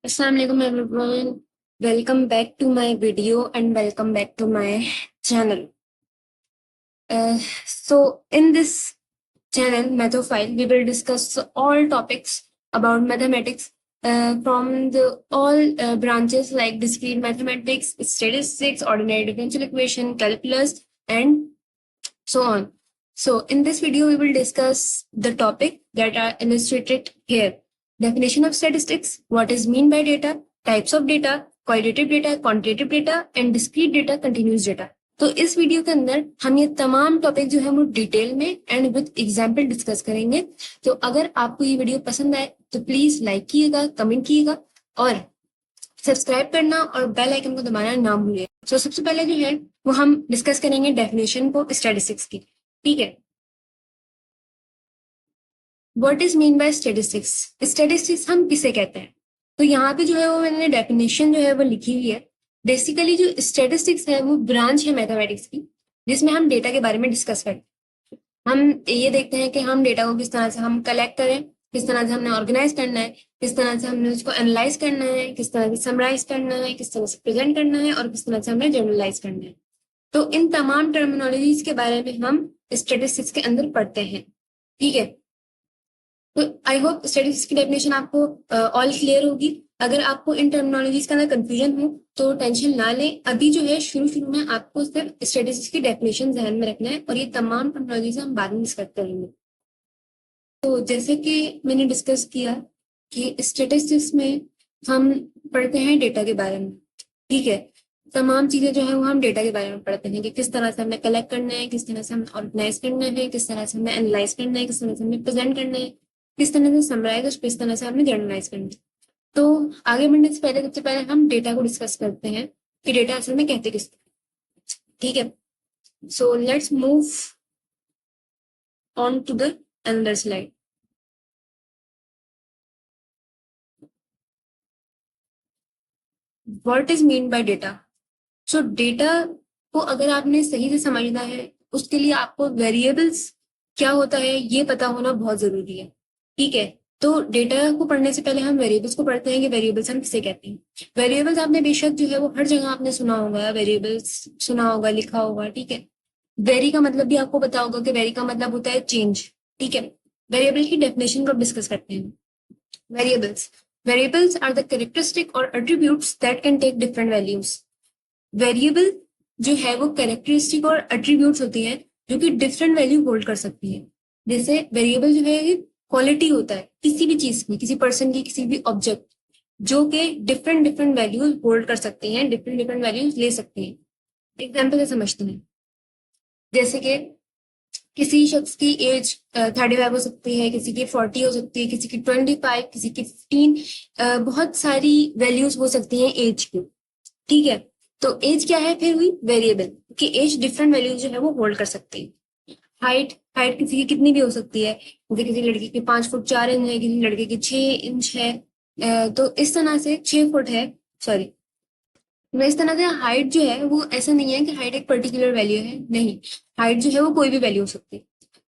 Assalamu alaikum everyone. Welcome back to my video and welcome back to my channel. So in this channel Mathofile, we will discuss all topics about mathematics from the all branches like discrete mathematics, statistics, ordinary differential equation, calculus, and so on. So in this video, we will discuss the topic that are illustrated here. Definition of statistics, what is mean by data, types of data, qualitative data, quantitative data, and discrete data, continuous data. तो इस video के अंदर हम ये तमाम topic जो है वो डिटेल में एंड विद एग्जाम्पल डिस्कस करेंगे। तो अगर आपको ये वीडियो पसंद आए तो प्लीज लाइक कीजिएगा, कमेंट कीजिएगा और सब्सक्राइब करना और बेल आइकन को दबाना ना भूलिए। तो सबसे पहले जो है वो हम डिस्कस करेंगे डेफिनेशन को स्टैटिस्टिक्स की। ठीक है, what is mean bye statistics? Statistics हम किसे कहते हैं? तो यहाँ पे जो है वो मैंने डेफिनेशन जो है वो लिखी हुई है। बेसिकली जो स्टैटिस्टिक्स है वो ब्रांच है मैथमेटिक्स की, जिसमें हम डेटा के बारे में डिस्कस करते हैं। हम ये देखते हैं कि हम डेटा को किस तरह से हम कलेक्ट करें, किस तरह से हमने ऑर्गेनाइज करना है, किस तरह से हमने उसको एनालाइज करना है, किस तरह से समराइज करना है, किस तरह से प्रेजेंट करना है और किस तरह से हमने जनरलाइज करना है। तो इन तमाम टर्मिनोलॉजीज के बारे में हम स्टैटिस्टिक्स के अंदर पढ़ते हैं। ठीक है, तो आई होप स्टैटिस्टिक्स की डेफिनेशन आपको ऑल क्लियर होगी। अगर आपको इन टर्मिनोलॉजीज का अंदर कंफ्यूजन हो तो टेंशन ना लें, अभी जो है शुरू में आपको सिर्फ स्टैटिस्टिक्स की डेफिनेशन ध्यान में रखना है और ये तमाम टर्मिनोलॉजीज हम बाद में डिस्कस करेंगे। तो जैसे कि मैंने डिस्कस किया कि स्टैटिस्टिक्स में हम पढ़ते हैं डेटा के बारे में। ठीक है, तमाम चीजें जो है वो हम डेटा के बारे में पढ़ते हैं कि किस तरह से हमें कलेक्ट करना है, किस तरह से हमें ऑर्गेनाइज करना है, किस तरह से हमें एनालाइज करना है, किस तरह से हमें प्रेजेंट करना है, किस तरह से समराइज और किस तरह से हमें जर्नलाइज करना है। तो आगे बढ़ने से पहले सबसे पहले हम डेटा को डिस्कस करते हैं कि डेटा असल में कहते किस। ठीक है, so let's move on to the another slide. What is mean by data? So data को अगर आपने सही से समझना है, उसके लिए आपको वेरिएबल्स क्या होता है ये पता होना बहुत जरूरी है। ठीक है, तो डेटा को पढ़ने से पहले हम वेरिएबल्स को पढ़ते हैं कि वेरिएबल्स हम किसे कहते हैं। वेरिएबल्स आपने बेशक जो है वो हर जगह आपने सुना होगा, वेरिएबल्स सुना होगा, लिखा होगा। ठीक है, वेरी का मतलब भी आपको पता होगा कि वेरी का मतलब होता है चेंज। ठीक है, वेरिएबल की डेफिनेशन को डिस्कस करते हैं। Variables variables are the characteristic और attributes that can take different values. Variable जो है वो कैरेक्टरिस्टिक और एट्रीब्यूट्स होती हैं जो कि डिफरेंट वैल्यू होल्ड कर सकती है। जैसे वेरिएबल जो है क्वालिटी होता है किसी भी चीज की, किसी पर्सन की, किसी भी ऑब्जेक्ट, जो कि डिफरेंट डिफरेंट वैल्यूज होल्ड कर सकते हैं, डिफरेंट डिफरेंट वैल्यूज ले सकते हैं। एग्जाम्पल से समझते हैं, जैसे कि किसी शख्स की एज 35 हो सकती है, किसी की 40 हो सकती है, किसी की 25, किसी की 15, बहुत सारी वैल्यूज हो सकती हैं एज की। ठीक है, तो एज क्या है फिर हुई वेरिएबल, कि एज डिफरेंट वैल्यूज जो है वो होल्ड कर सकती है। हाइट हाइट किसी की कितनी भी हो सकती है, जैसे किसी लड़की की 5 फुट 4 इंच है, किसी लड़के की 6 इंच है। तो इस तरह से 6 फुट है, सॉरी। तो इस तरह से हाइट जो है वो ऐसा नहीं है कि हाइट एक पर्टिकुलर वैल्यू है, नहीं। हाइट जो है वो कोई भी वैल्यू हो सकती है।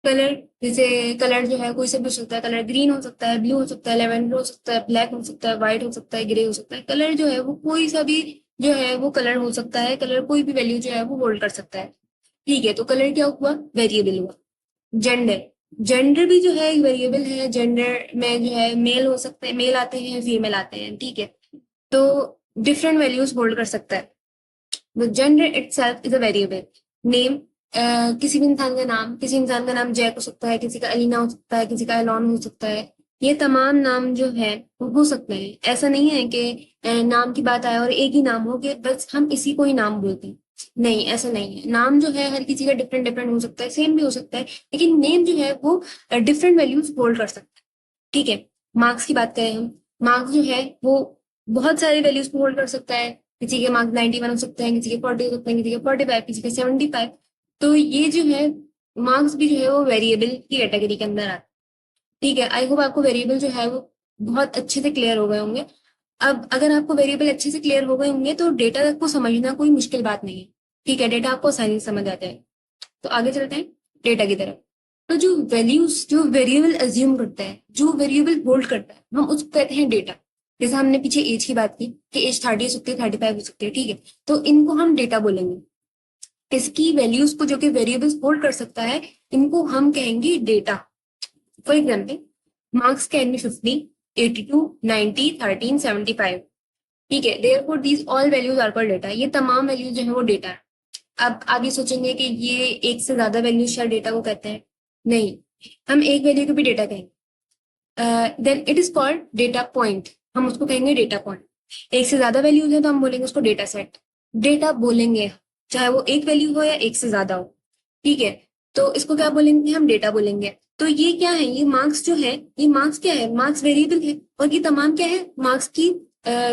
कलर, जैसे कलर जो है कोई से भी हो सकता है, कलर ग्रीन हो सकता है, ब्लू हो सकता है, लेवेंडर हो सकता है, ब्लैक हो सकता है, व्हाइट हो सकता है, ग्रे हो सकता है। कलर जो है वो कोई सा भी जो है वो कलर हो सकता है, कलर कोई भी वैल्यू जो है वो होल्ड कर सकता है। ठीक है, तो कलर क्या हुआ, वेरिएबल हुआ। जेंडर, जेंडर भी जो है एक वेरिएबल है। जेंडर में जो है मेल हो सकते हैं, मेल आते हैं, फीमेल आते हैं। ठीक है, तो डिफरेंट वैल्यूज होल्ड कर सकता है। The gender itself is a variable. Name, किसी भी इंसान का नाम, किसी इंसान का नाम जैक हो सकता है, किसी का अलीना हो सकता है, किसी का एलॉन हो सकता है। ये तमाम नाम जो है वो हो सकते हैं। ऐसा नहीं है कि नाम की बात आए और एक ही नाम हो कि बस हम इसी को ही नाम बोलते हैं, नहीं, ऐसा नहीं है। नाम जो है हर किसी का डिफरेंट डिफरेंट हो सकता है, सेम भी हो सकता है, लेकिन नेम जो है वो डिफरेंट वैल्यूज होल्ड कर सकता है। ठीक है, मार्क्स की बात करें हम, मार्क्स जो है वो बहुत सारी वैल्यूज को होल्ड कर सकता है। किसी के मार्क्स 91 हो सकते हैं, किसी के 40 हो सकते हैं, किसी के 45, किसी के 75। तो ये जो है मार्क्स भी जो है वो वेरिएबल की कैटेगरी के अंदर आता है। ठीक है, आई होप आपको वेरिएबल जो है वो बहुत अच्छे से क्लियर हो गए होंगे। अब अगर आपको वेरिएबल अच्छे से क्लियर हो गए होंगे तो डेटा को समझना कोई मुश्किल बात नहीं है। ठीक है, डेटा आपको आसानी से समझ आता है। तो आगे चलते हैं डेटा की तरफ। तो जो वैल्यूज, जो वेरिएबल अज्यूम करता है, जो वेरिएबल होल्ड करता है, हम उसको कहते हैं डेटा। जैसे हमने पीछे एज की बात की कि एज 30 हो सकती है, 35 हो सकती है, ठीक है, तो इनको हम डेटा बोलेंगे। इसकी वैल्यूज को जो कि वेरिएबल्स होल्ड कर सकता है, इनको हम कहेंगे data. For example, marks can be 50, 82, 90, 13, 75, ठीक है। Therefore these all values are called data. ये तमाम वैल्यूज जो है वो डेटा है। अब आप ये सोचेंगे कि ये एक से ज्यादा वैल्यूज शायद डेटा को कहते हैं, नहीं, हम एक वैल्यू को भी डेटा कहेंगे। Then it is called data point, हम उसको कहेंगे डेटा पॉइंट। एक से ज्यादा वैल्यूज है तो हम बोलेंगे उसको डेटा सेट, डेटा बोलेंगे, चाहे वो एक वैल्यू हो या एक से ज्यादा हो, ठीक है। तो इसको क्या बोलेंगे, हम डेटा बोलेंगे। तो ये क्या है, ये मार्क्स जो है, ये मार्क्स क्या है, मार्क्स वेरिएबल है, और ये तमाम क्या है, मार्क्स की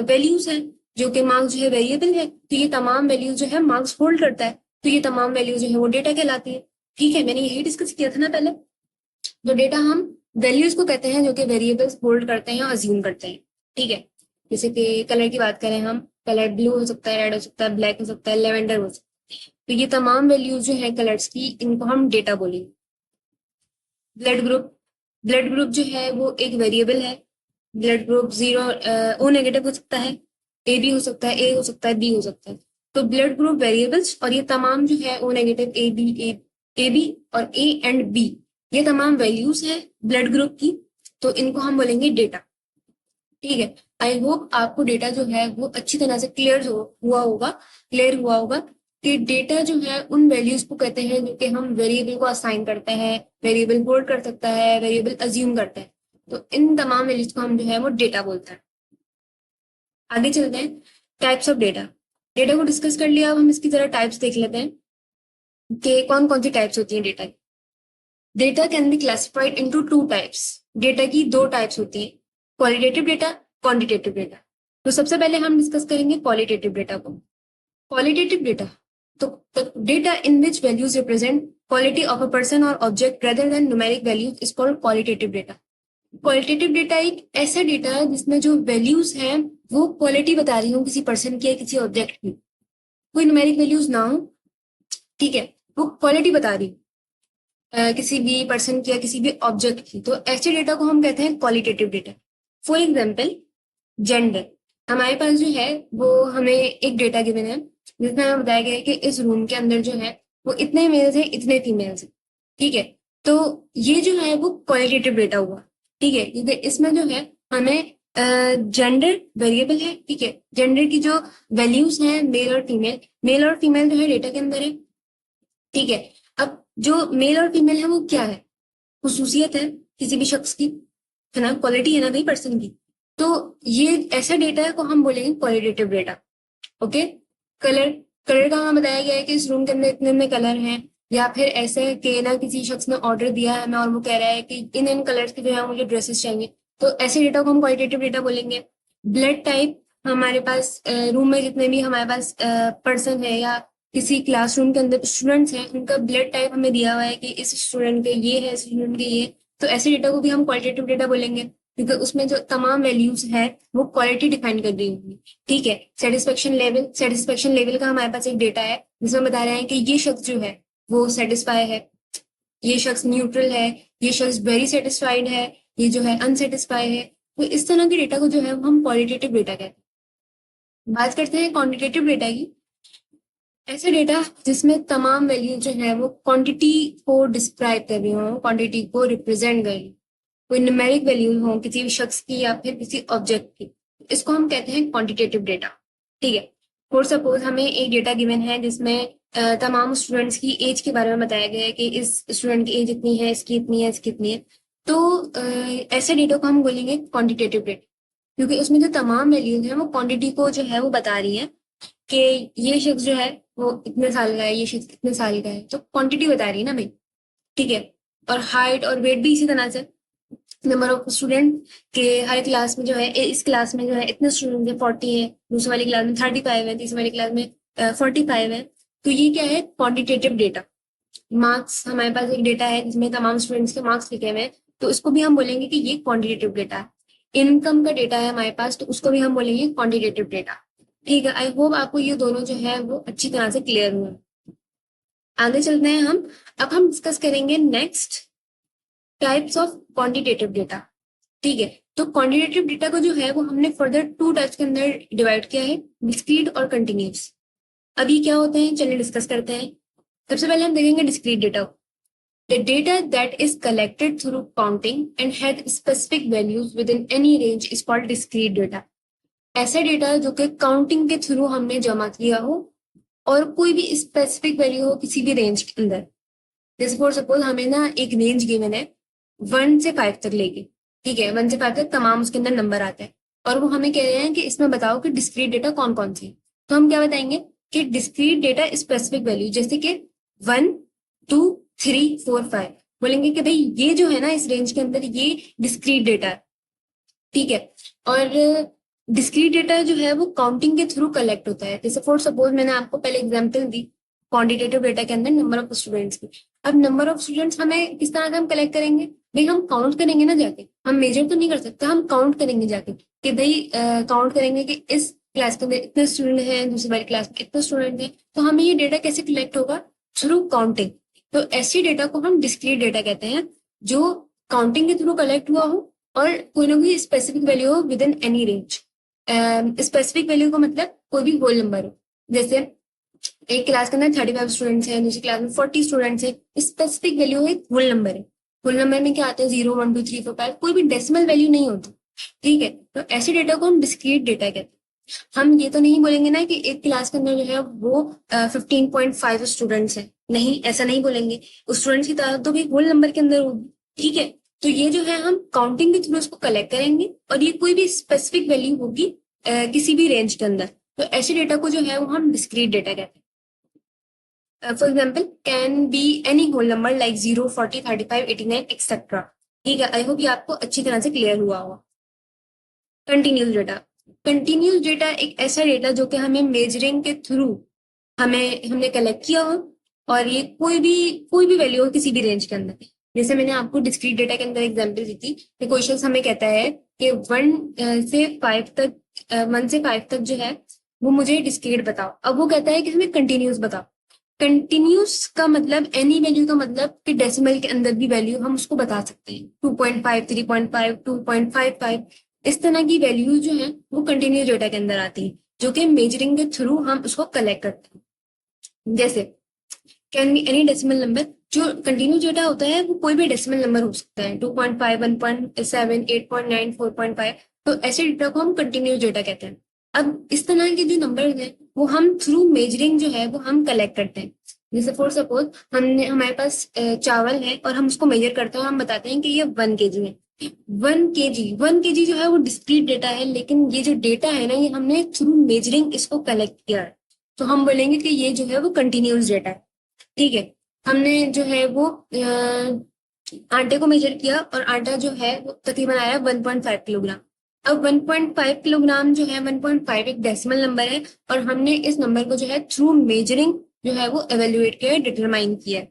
वैल्यूज है, जो कि मार्क्स जो है वेरिएबल है, तो ये तमाम वैल्यूज जो है मार्क्स होल्ड करता है, तो ये तमाम वैल्यूज जो है वो डेटा कहलाती है, ठीक है। मैंने यही डिस्कस किया था ना पहले। तो डेटा हम वैल्यूज को कहते हैं जो कि वेरिएबल्स होल्ड करते हैं या अज्यूम करते हैं, ठीक है। जैसे कि कलर की बात करें हम, कलर ब्लू हो सकता है, रेड हो सकता है, ब्लैक हो सकता है, लेवेंडर हो सकता है, तो ये तमाम वैल्यूज जो है कलर्स की, इनको हम डेटा बोलेंगे। ब्लड ग्रुप, ब्लड ग्रुप जो है वो एक वेरिएबल है। Blood group zero, O negative हो सकता है, ए बी हो सकता है, ए हो सकता है, बी हो सकता है। तो ब्लड ग्रुप वेरिएबल्स और ये तमाम जो है ओ नेगेटिव, ए बी और ए एंड बी, ये तमाम वैल्यूज है ब्लड ग्रुप की, तो इनको हम बोलेंगे डेटा, ठीक है। आई होप आपको डेटा जो है वो अच्छी तरह से क्लियर हुआ होगा कि डेटा जो है उन वैल्यूज को कहते हैं जो कि हम वेरिएबल को असाइन करते हैं, वेरिएबल होल्ड कर सकता है, वेरिएबल अज्यूम करते हैं, तो इन तमाम वैल्यूज को हम जो है वो डेटा बोलते हैं। आगे चलते हैं, टाइप्स ऑफ डेटा। डेटा को डिस्कस कर लिया, अब हम इसकी जरा टाइप्स देख लेते हैं कि कौन कौन सी टाइप्स होती हैं डेटा की। Data can be classified into two types. Data की दो टाइप्स होती हैं, क्वालिटेटिव डेटा, क्वांटिटेटिव डेटा। तो सबसे पहले हम डिस्कस करेंगे क्वालिटेटिव डेटा को। क्वालिटेटिव डेटा, तो data in which values represent quality of a person और object rather than numeric values is called qualitative data. Qualitative data एक ऐसा डेटा है जिसमें जो वैल्यूज हैं वो क्वालिटी बता रही हो किसी पर्सन की या किसी ऑब्जेक्ट की, कोई न्यूमेरिक वैल्यूज ना हो, ठीक है, वो क्वालिटी बता रही किसी भी पर्सन की या किसी भी ऑब्जेक्ट की, तो ऐसे डेटा को हम कहते हैं qualitative data. For example, gender, हमारे पास जो है वो हमें एक डेटा गिवन है जिसमें हमें बताया गया है कि इस रूम के अंदर जो है वो इतने मेल्स हैं, इतने फीमेल्स हैं, ठीक है। तो ये जो है वो क्वालिटेटिव डेटा हुआ, ठीक है, क्योंकि इसमें जो है हमें जेंडर वेरिएबल है, ठीक है, जेंडर की जो वैल्यूज हैं मेल और फीमेल जो है डेटा के अंदर है, ठीक है। अब जो मेल और फीमेल है वो क्या है, खुसूसियत है किसी भी शख्स की, है ना, क्वालिटी है ना भाई पर्सन की, तो ये ऐसा डेटा है को हम बोलेंगे qualitative data, okay. Colour, colour का हमें बताया गया है कि इस रूम के अंदर इतने इतने कलर हैं, या फिर ऐसे है कि ना किसी शख्स ने ऑर्डर दिया है हमें और वो कह रहा है कि इन कलर्स के जो है मुझे ड्रेसेस चाहिए, तो ऐसे डेटा को हम क्वालिटेटिव डेटा बोलेंगे। ब्लड टाइप, हमारे पास रूम में जितने भी हमारे पास पर्सन है या किसी क्लासरूम के अंदर स्टूडेंट्स हैं, उनका ब्लड टाइप हमें दिया हुआ है कि इस स्टूडेंट के ये है, इस स्टूडेंट के ये, तो ऐसे डेटा को भी हम क्वालिटेटिव डेटा बोलेंगे, क्योंकि उसमें जो तमाम वैल्यूज है वो क्वालिटी डिफाइन कर दी होगी, ठीक है। सेटिस्फेक्शन लेवल का हमारे पास एक डेटा है जिसमें बता रहे हैं कि ये शख्स जो है वो सेटिस्फाई है, ये शख्स न्यूट्रल है, ये शख्स वेरी सेटिस्फाइड है, ये जो है अनसेटिस्फाई है, तो इस तरह के डेटा को जो है हम क्वालिटेटिव डेटा कहते हैं। बात करते हैं क्वांटिटेटिव डेटा की। ऐसे डेटा जिसमें तमाम वैल्यू जो है वो क्वांटिटी को डिस्क्राइब कर रही हो, क्वांटिटी को रिप्रेजेंट कर रही, कोई न्यूमेरिक वैल्यू हो किसी भी शख्स की या फिर किसी ऑब्जेक्ट की, इसको हम कहते हैं क्वांटिटेटिव डेटा, ठीक है। फॉर सपोज हमें एक डेटा गिवन है जिसमें तमाम स्टूडेंट्स की एज के बारे में बताया गया है कि इस स्टूडेंट की एज इतनी है, इसकी इतनी है, इसकी इतनी है, तो ऐसे डेटा को हम बोलेंगे क्वांटिटेटिव डेटा, क्योंकि उसमें जो तमाम वैल्यूज हैं वो क्वांटिटी को जो है वो बता रही है कि ये शख्स जो है वो इतने साल का है, ये शख्स इतने साल का है, तो क्वांटिटी बता रही है ना भाई, ठीक है। और हाइट और वेट भी इसी तरह से, नंबर ऑफ स्टूडेंट के हर क्लास में जो है, इस क्लास में जो है इतने स्टूडेंट है, 40 है, दूसरी वाली क्लास में 35 है, तीसरी वाली क्लास में 45 है, तो ये क्या है, क्वांटिटेटिव डेटा। मार्क्स, हमारे पास एक डेटा है जिसमें तमाम स्टूडेंट्स के मार्क्स लिखे हुए हैं, तो इसको भी हम बोलेंगे कि ये क्वांटिटेटिव डेटा है। इनकम का डेटा है हमारे पास, तो उसको भी हम बोलेंगे क्वांटिटेटिव डेटा, ठीक है। आई होप आपको ये दोनों जो है वो अच्छी तरह से क्लियर हुए। आगे चलते हैं हम, अब हम डिस्कस करेंगे next types of quantitative data, ठीक है। तो क्वांटिटेटिव डेटा को जो है वो हमने फर्दर 2 टाइप्स के अंदर डिवाइड किया है, डिस्क्रीट और कंटिन्यूस। अभी क्या होते हैं चलिए डिस्कस करते हैं। सबसे पहले हम देखेंगे discrete data. The data that is collected through counting and had specific values with in any range is called discrete data. ऐसा डेटा जो कि काउंटिंग के थ्रू हमने जमा किया हो और कोई भी स्पेसिफिक वैल्यू हो किसी भी रेंज के अंदर। जैसे फॉर सपोज हमें ना एक रेंज गिवन है 1 से 5 तक लेके, ठीक है, 1 से 5 तक तमाम उसके अंदर नंबर आते हैं और वो हमें कह रहे हैं कि इसमें बताओ कि डिस्क्रीट डेटा कौन कौन से। तो हम क्या बताएंगे कि डिस्क्रीट डेटा स्पेसिफिक वैल्यू, जैसे कि 1 2 3 4 5, बोलेंगे कि भाई ये जो है ना इस रेंज के अंदर ये डिस्क्रीट डेटा है, ठीक है। और डिस्क्रीट डेटा जो है वो काउंटिंग के थ्रू कलेक्ट होता है। जैसे फॉर सपोज मैंने आपको पहले एग्जांपल दी क्वांटिटेटिव डेटा के अंदर नंबर ऑफ स्टूडेंट्स की। अब नंबर ऑफ स्टूडेंट्स हमें किस तरह से हम कलेक्ट करेंगे, भाई हम काउंट करेंगे ना जाके, हम मेजर तो नहीं कर सकते, हम काउंट करेंगे जाके कि भाई काउंट करेंगे कि इस क्लास के अंदर इतने स्टूडेंट हैं, दूसरी वाली क्लास में इतने स्टूडेंट हैं। तो हमें ये डेटा कैसे कलेक्ट होगा, थ्रू काउंटिंग। तो ऐसी डेटा को हम डिस्क्रीट डेटा कहते हैं जो काउंटिंग के थ्रू कलेक्ट हुआ हो और कोई ना कोई स्पेसिफिक वैल्यू हो with in any range. Specific value का मतलब कोई भी होल नंबर हो। जैसे एक क्लास के अंदर 35 स्टूडेंट्स हैं, दूसरी क्लास में 40 स्टूडेंट्स हैं, स्पेसिफिक वैल्यू है, होल नंबर है। होल नंबर में क्या आते हैं 0 1 2 3 4 5, कोई भी डेसिमल वैल्यू नहीं होती, ठीक है। तो ऐसे डेटा को हम डिस्क्रीट डेटा कहते हैं। हम ये तो नहीं बोलेंगे ना कि एक क्लास के अंदर जो है वो 15.5 स्टूडेंट्स हैं, नहीं ऐसा नहीं बोलेंगे। उस स्टूडेंट्स की तादाद तो भी होल नंबर के अंदर होगी, ठीक है। तो ये जो है हम काउंटिंग के थ्रू उसको कलेक्ट करेंगे और ये कोई भी स्पेसिफिक वैल्यू होगी किसी भी रेंज के अंदर। तो ऐसे डेटा को जो है वो हम डिस्क्रीट डेटा कहते हैं। For example can be any whole number like 0 40 35 89 etcetera, ठीक है। आई होप ये आपको अच्छी तरह से क्लियर हुआ होगा। Continuous data. कंटिन्यूस डेटा एक ऐसा डेटा जो कि हमें मेजरिंग के थ्रू हमने कलेक्ट किया हो और ये कोई भी वैल्यू हो किसी भी रेंज के अंदर। जैसे मैंने आपको डिस्क्रीट डेटा के अंदर एग्जांपल दी थी कि क्वेश्चन हमें कहता है कि 1 से 5 तक 1 से 5 तक जो है वो मुझे डिस्क्रीट बताओ। अब वो कहता है कि हमें कंटिन्यूस बताओ। कंटिन्यूस का मतलब एनी वैल्यू का मतलब कि डेसिमल के अंदर भी वैल्यू हम उसको बता सकते हैं। 2.5 3.5 2.55 इस तरह की वैल्यूज जो है वो कंटिन्यूस डेटा के अंदर आती है जो कि मेजरिंग के थ्रू हम उसको कलेक्ट करते हैं। जैसे can be any decimal number. जो कंटिन्यूस डेटा होता है वो कोई भी डेसिमल नंबर हो सकता है, 2.5 1.7 8.9 4.5। तो ऐसे डेटा को हम कंटिन्यूस डेटा कहते हैं। अब इस तरह के जो नंबर हैं वो हम थ्रू मेजरिंग जो है वो हम कलेक्ट करते हैं। जैसे फॉर सपोज हमारे पास चावल है और हम उसको मेजर करते हैं और हम बताते हैं कि ये 1 kg है। 1 kg जो है वो डिस्क्रीट डेटा है, लेकिन ये जो डेटा है ना ये हमने थ्रू मेजरिंग इसको कलेक्ट किया है। तो हम बोलेंगे कि ये जो है वो कंटिन्यूस डेटा है, ठीक है। हमने जो है वो आटे को मेजर किया और आटा जो है वो तकरीबन आया 1.5 किलोग्राम। अब 1.5 किलोग्राम जो है 1.5 एक डेसिमल नंबर है और हमने इस नंबर को जो है थ्रू मेजरिंग जो है वो एवेल्युएट किया, डिटरमाइन किया,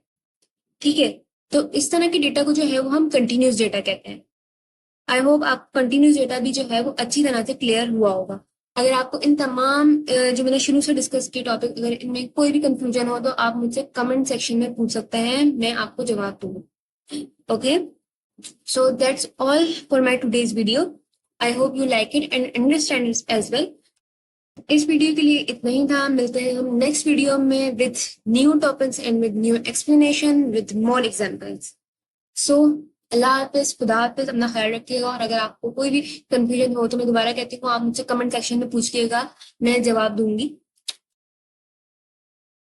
ठीक है। तो इस तरह के डेटा को जो है वो हम कंटिन्यूस डेटा कहते हैं। आई होप आप कंटिन्यूस डेटा भी जो है वो अच्छी तरह से क्लियर हुआ होगा। अगर आपको इन तमाम जो मैंने शुरू से डिस्कस किए टॉपिक, अगर इनमें कोई भी कंफ्यूजन हो तो आप मुझसे कमेंट सेक्शन में पूछ सकते हैं, मैं आपको जवाब दूंगा। Okay, so that's all for my today's video. I hope you like it and understand it as well. इस वीडियो के लिए इतना ही था। मिलते हैं हम नेक्स्ट वीडियो में with new topics and with new explanation with more examples. So Allah हाफिज, खुदा हाफिज, अपना ख्याल रखिएगा। और अगर आपको कोई भी कंफ्यूजन हो तो मैं दोबारा कहती हूँ आप मुझसे कमेंट सेक्शन में पूछिएगा, मैं जवाब दूंगी।